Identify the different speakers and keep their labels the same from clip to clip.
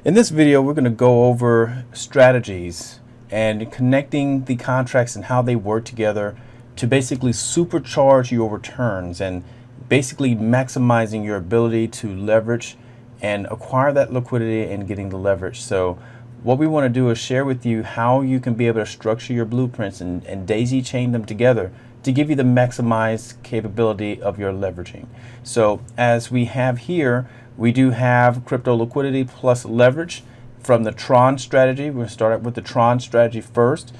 Speaker 1: In this video, we're going to go over strategies and connecting the contracts and how they work together to basically supercharge your returns and basically maximizing your ability to leverage and acquire that liquidity and getting the leverage. So what we want to do is share with you how you can be able to structure your blueprints and daisy chain them together to give you the maximized capability of your leveraging. So as we have here, we do have crypto liquidity plus leverage from the Tron strategy. We're going to start out with the Tron strategy first,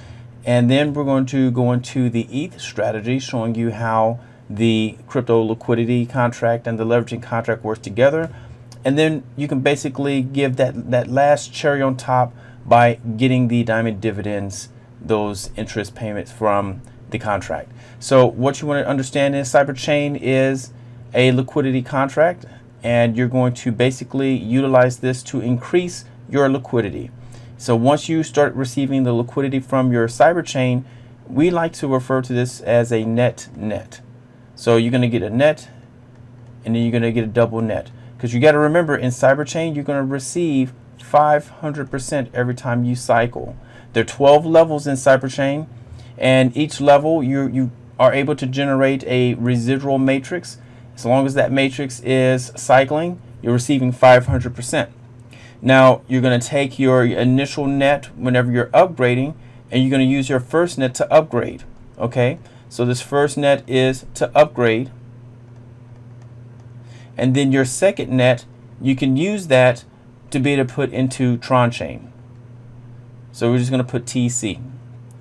Speaker 1: and then we're going to go into the ETH strategy, showing you how the crypto liquidity contract and the leveraging contract works together. And then you can basically give that last cherry on top by getting the diamond dividends, those interest payments from the contract. So what you want to understand is Cyberchain is a liquidity contract, and you're going to basically utilize this to increase your liquidity. So once you start receiving the liquidity from your Cyberchain, we like to refer to this as a net. So you're going to get a net, and then you're going to get a double net. Because you got to remember, in Cyberchain, you're going to receive 500% every time you cycle. There are 12 levels in Cyberchain, and each level you are able to generate a residual matrix. As long as that matrix is cycling, you're receiving 500%. Now, you're going to take your initial net whenever you're upgrading, and you're going to use your first net to upgrade. Okay, so this first net is to upgrade. And then your second net, you can use that to be able to put into Tron chain. So we're just going to put TC.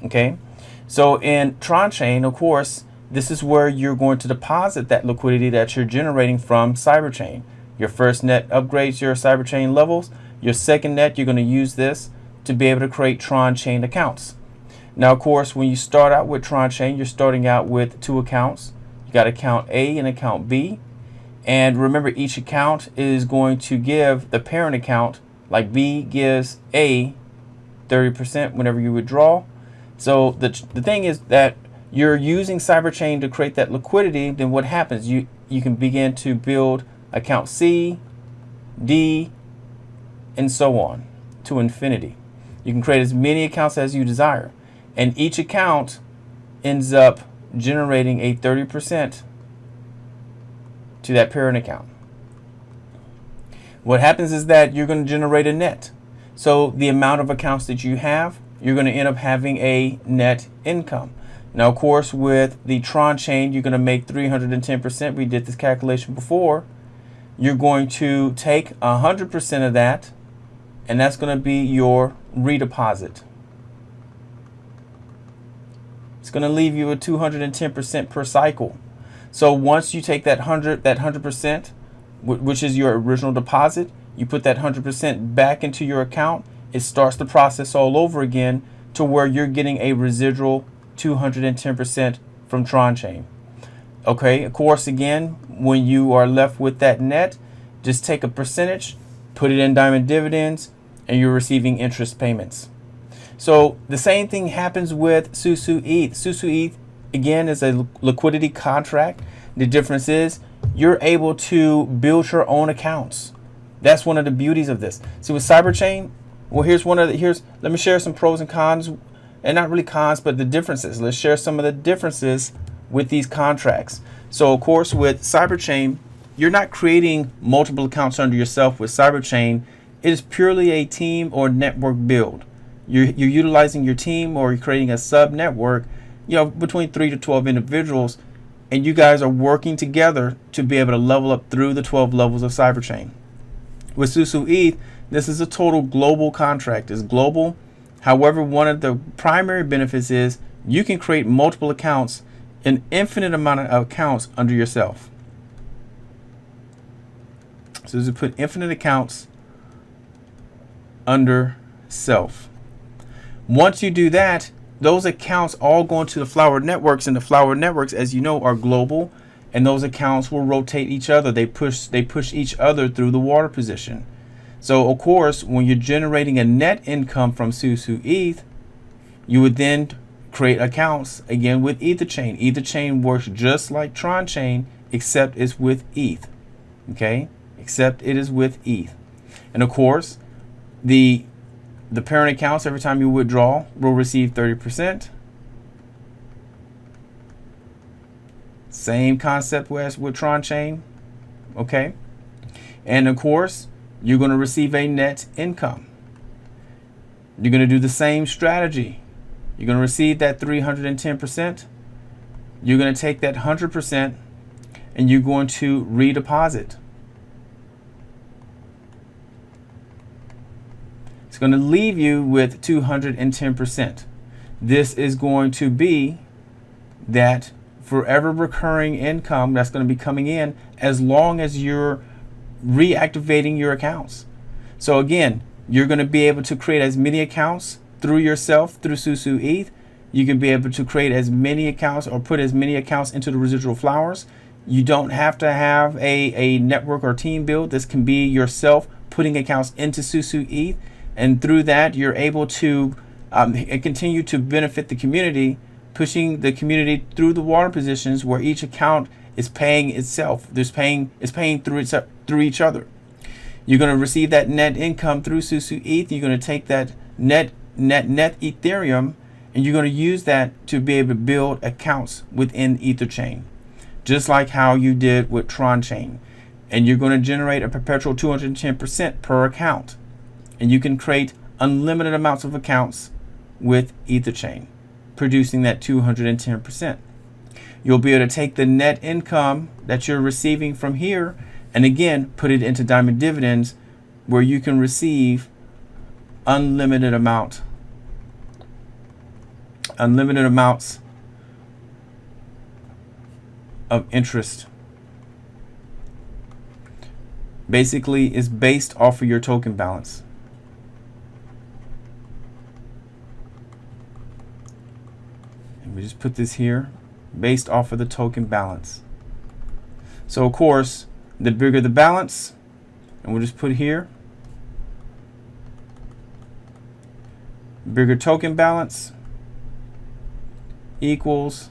Speaker 1: Okay, so in Tron chain, of course, this is where you're going to deposit that liquidity that you're generating from Cyberchain. Your first net upgrades your Cyberchain levels. Your second net, you're going to use this to be able to create Tron chain accounts. Now, of course, when you start out with Tron chain, you're starting out with two accounts. You got account A and account B. And remember, each account is going to give the parent account, like B gives A 30% whenever you withdraw. So the thing is that you're using Cyberchain to create that liquidity. Then what happens? You can begin to build account C, D, and so on to infinity. You can create as many accounts as you desire, and each account ends up generating a 30% to that parent account. What happens is that you're going to generate a net. So the amount of accounts that you have, you're going to end up having a net income. Now, of course, with the Tron chain, you're going to make 310%. We did this calculation before. You're going to take 100% of that, and that's going to be your redeposit. It's going to leave you with 210% per cycle. So once you take that 100%, which is your original deposit, you put that 100% back into your account, it starts the process all over again to where you're getting a residual 210% from Tron chain. Okay, of course, again, when you are left with that net, just take a percentage, put it in diamond dividends, and you're receiving interest payments. So the same thing happens with Susu ETH. Susu ETH, again, is a liquidity contract. The difference is you're able to build your own accounts. That's one of the beauties of this. See, with Cyberchain, well, let me share some pros and cons, and not really cons, but the differences. Let's share some of the differences with these contracts. So, of course, with Cyberchain, you're not creating multiple accounts under yourself. With Cyberchain, it is purely a team or network build. You're utilizing your team, or you're creating a sub network, between 3 to 12 individuals, and you guys are working together to be able to level up through the 12 levels of Cyberchain. With Susu ETH, this is a total global contract. It's global. However, one of the primary benefits is you can create multiple accounts, an infinite amount of accounts under yourself. So you put infinite accounts under self. Once you do that, those accounts all go into the Flower networks, and the Flower networks, as you know, are global, and those accounts will rotate each other. They push each other through the water position. So, of course, when you're generating a net income from Susu ETH, you would then create accounts again with EtherChain. EtherChain works just like Tron Chain, except it's with ETH. Okay, except it is with ETH. And of course, The parent accounts, every time you withdraw, will receive 30%. Same concept as with Tron Chain. Okay. And of course, you're going to receive a net income. You're going to do the same strategy. You're going to receive that 310%. You're going to take that 100% and you're going to redeposit. It's going to leave you with 210%. This is going to be that forever recurring income that's going to be coming in as long as you're reactivating your accounts. So again, you're going to be able to create as many accounts through yourself, through Susu ETH. You can be able to create as many accounts or put as many accounts into the residual flowers. You don't have to have a network or team build. This can be yourself putting accounts into Susu ETH. And through that, you're able to continue to benefit the community, pushing the community through the water positions where each account is paying itself. It's paying through each other. You're going to receive that net income through Susu ETH. You're going to take that net Ethereum, and you're going to use that to be able to build accounts within EtherChain, just like how you did with Tron Chain. And you're going to generate a perpetual 210% per account. And you can create unlimited amounts of accounts with EtherChain, producing that 210%. You'll be able to take the net income that you're receiving from here and again put it into Diamond Dividends, where you can receive unlimited amounts of interest. Basically, it's based off of your token balance. We just put this here, based off of the token balance. So of course, the bigger the balance, and we'll just put here, bigger token balance equals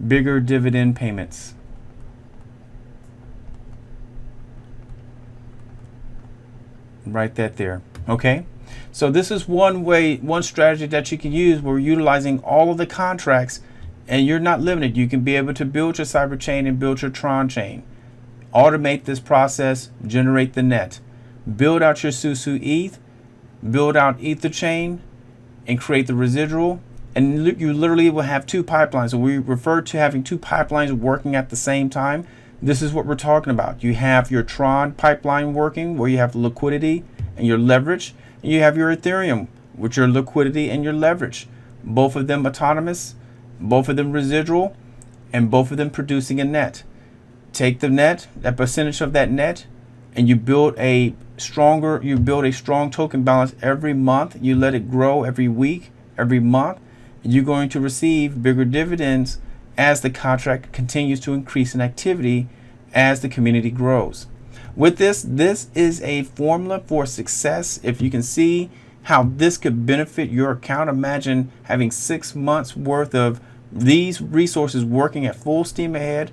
Speaker 1: bigger dividend payments. Write that there. Okay. So this is one strategy that you can use where we're utilizing all of the contracts, and you're not limited. You can be able to build your cyber chain and build your Tron chain, automate this process, generate the net, build out your Susu ETH, build out EtherChain, and create the residual. And you literally will have two pipelines. So we refer to having two pipelines working at the same time. This is what we're talking about. You have your Tron pipeline working, where you have liquidity and your leverage. And you have your Ethereum, with your liquidity and your leverage. Both of them autonomous, both of them residual, and both of them producing a net. Take the net, that percentage of that net, and you build a strong token balance every month. You let it grow every week, every month. And you're going to receive bigger dividends as the contract continues to increase in activity as the community grows. With this is a formula for success. If you can see how this could benefit your account, imagine having 6 months worth of these resources working at full steam ahead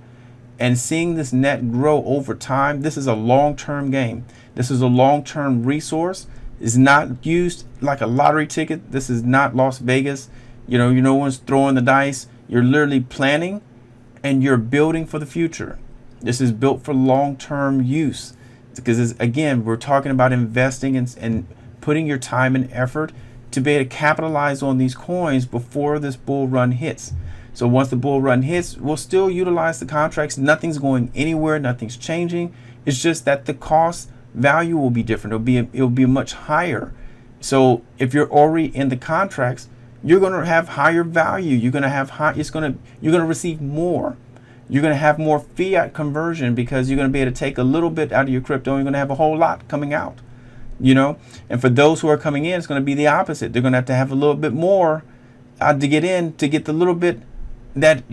Speaker 1: and seeing this net grow over time. This is a long-term game. This is a long-term resource. It's not used like a lottery ticket. This is not Las Vegas. No one's throwing the dice. You're literally planning and you're building for the future. This is built for long-term use, because again, we're talking about investing and putting your time and effort to be able to capitalize on these coins before this bull run hits. So once the bull run hits, we'll still utilize the contracts. Nothing's going anywhere. Nothing's changing. It's just that the cost value will be different. It'll be much higher. So if you're already in the contracts, you're going to have higher value. You're going to receive more. You're going to have more fiat conversion, because you're going to be able to take a little bit out of your crypto and you're going to have a whole lot coming out. And for those who are coming in, it's going to be the opposite. They're going to have a little bit more to get in, to get the little bit that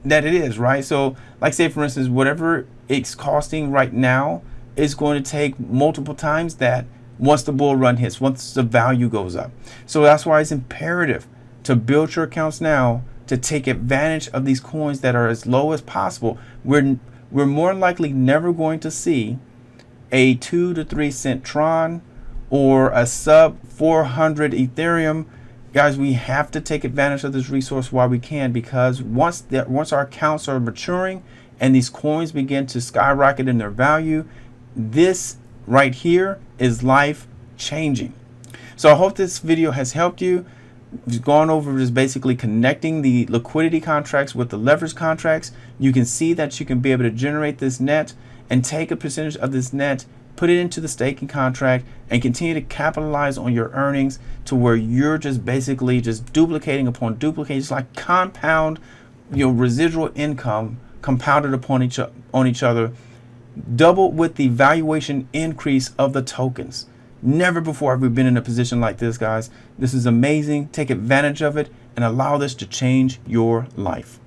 Speaker 1: it is, right? So like, say for instance, whatever it's costing right now is going to take multiple times that once the bull run hits, once the value goes up. So that's why it's imperative to build your accounts now, to take advantage of these coins that are as low as possible. We're more likely never going to see a 2 to 3 cent Tron or a sub 400 Ethereum, guys, we have to take advantage of this resource while we can, because once our accounts are maturing and these coins begin to skyrocket in their value, this right here is life changing. So I hope this video has helped you. We've gone over just basically connecting the liquidity contracts with the leverage contracts. You can see that you can be able to generate this net and take a percentage of this net, put it into the staking contract, and continue to capitalize on your earnings to where you're just basically just duplicating upon duplicating. It's like compound, residual income compounded upon each other, double with the valuation increase of the tokens. Never before have we been in a position like this, guys. This is amazing. Take advantage of it and allow this to change your life.